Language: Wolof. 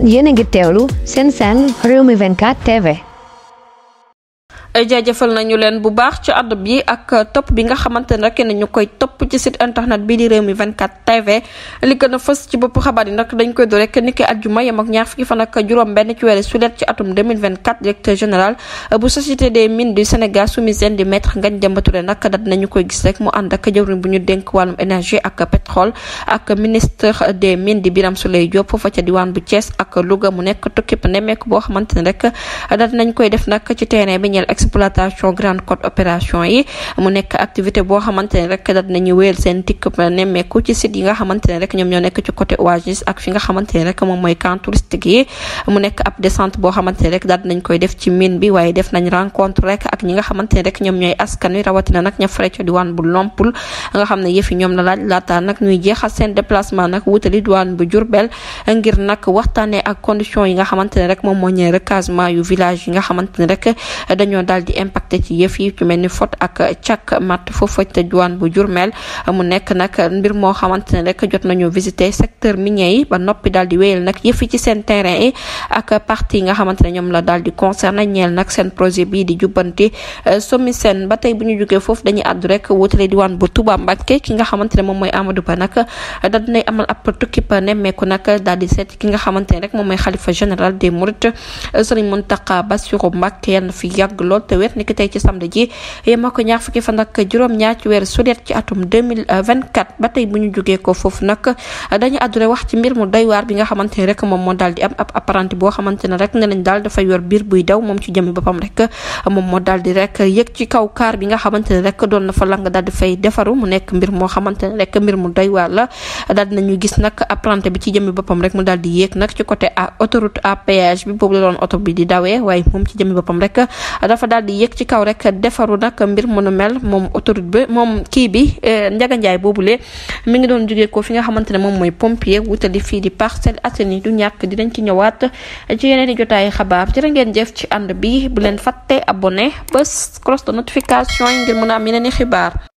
yéen a ngi teewlu seen Rewmi 24 TV. jaajëfal nañu leen bu baax ci àdd bi ak topp bi nga xamante ne rek ñu koy topp ci site internet bi di Rewmi 24 TV li gën a fës ci bopp xabaar yi nag dañ koy do rek niki àjjuma yem ak ñaar fukki fan ak juróom-benn ci weeru sulet ci atum 2024 directeur général bu société des mines du Sénégal SOMISEN di maître Ngagne Demba Touré nag daal nañu koy gis rek mu ànd ak jëwriñ bu ñu dénk wàllum énergie ak pétrole ak ministre des mines di Birame Souleye Diop fa ca diwaan bu Thiès ak Louga mu nekk tukkib nemmeeku boo xamante ne rek daal nañ koy def nag ci terrain bi ñeel exploitation grande côte opération yi mu nekk activité boo xamante ne rek daal nañu wéyal seen tikk nemmeeku ci site yi nga xamante ne rek ñoom ñoo nekk ci côté Oasis ak fi nga xamante ne rek moom mooy camp touristique yi mu nekk ab descente boo xamante ne rek daal nañ koy def ci mine bi waaye def nañ rencontre rek ak ñi nga xamante ne rek ñoom ñooy askan wi rawatina nag ña fare ci diwaan bu Lompul nga xam ne yëf yi ñoom la laaj laataa nag ñuy jeexal seen déplacement nag wutali diwaan bu Diourbel ngir nag waxtaanee ak conditions yi nga xamante ne rek moom moo ñëw recasement yu village yi nga xamante ne rek dañoo daal di impacté ci yëf yi ci mel ni Fot ak Cak Mat foofu te diwaan bu Diourbel mu nekk nag mbir moo xamante ne rek jot nañu visiter secteur minier yi ba noppi daal di wéyal nag yëf yi ci seen terrain yi ak partie yi nga xamante ne ñoom la daal di concerné ñeel nag seen projet bii di jubbanti SOMISEN ba tey bu ñu jógee foofu dañuy àddu rek wutale diwaan bu Touba Mbacké ki nga xamante ne moom mooy Amadou Ba nag daal dinay amal ab tukkib nemmeeku nag daal di seet ki nga xamante ne rek moom mooy xalifa général des Mourides Serigne Mountakha Bassirou Mbacké yàlla na fi yàgg lool te wér ni ki tey ci samedi ji yema ko ñaar fukki fan ak juróom-ñaar ci weeru sulet ci atum 2024 ba tey bu ñu jógee ko foofu nag dañu àddure wax ci mbir mu doy waar bi nga xamante ne rek moom moo daal di am ab apprenti boo xamante ne rek ne nañ daal dafa yor biir buy daw moom ci jëmi boppam rek moom moo daal di rek yëg ci kaw kaar bi nga xamante ne rek doon na fa lang daal di fay defaru mu nekk mbir moo xamante ne rek mbir mu doy waar la daal dinañu gis nag apprenti bi ci jëmi boppam rek mu daal di yéeg nag ci côté autoroute à péage bi boobu la doon oto bi di dawee waaye moom ci jëmi boppam rek dafa daal di yéeg ci kaw rek defaru nag mbir mu nu mel moom autoroute bi moom kii bi Ndiaga Ndiaye boobule mi ngi doon jógee ko fi nga xamante ne moom mooy pompier wutali fii di Parcelles Assainies du ñàkk dinañ ci ñëwaat ci yeneen i jotaayu xabaar jërë ngeen jëf ci ànd bi bu leen fàtte abonné bés cloche de notification yi ngir mën a am yeneen i xibaar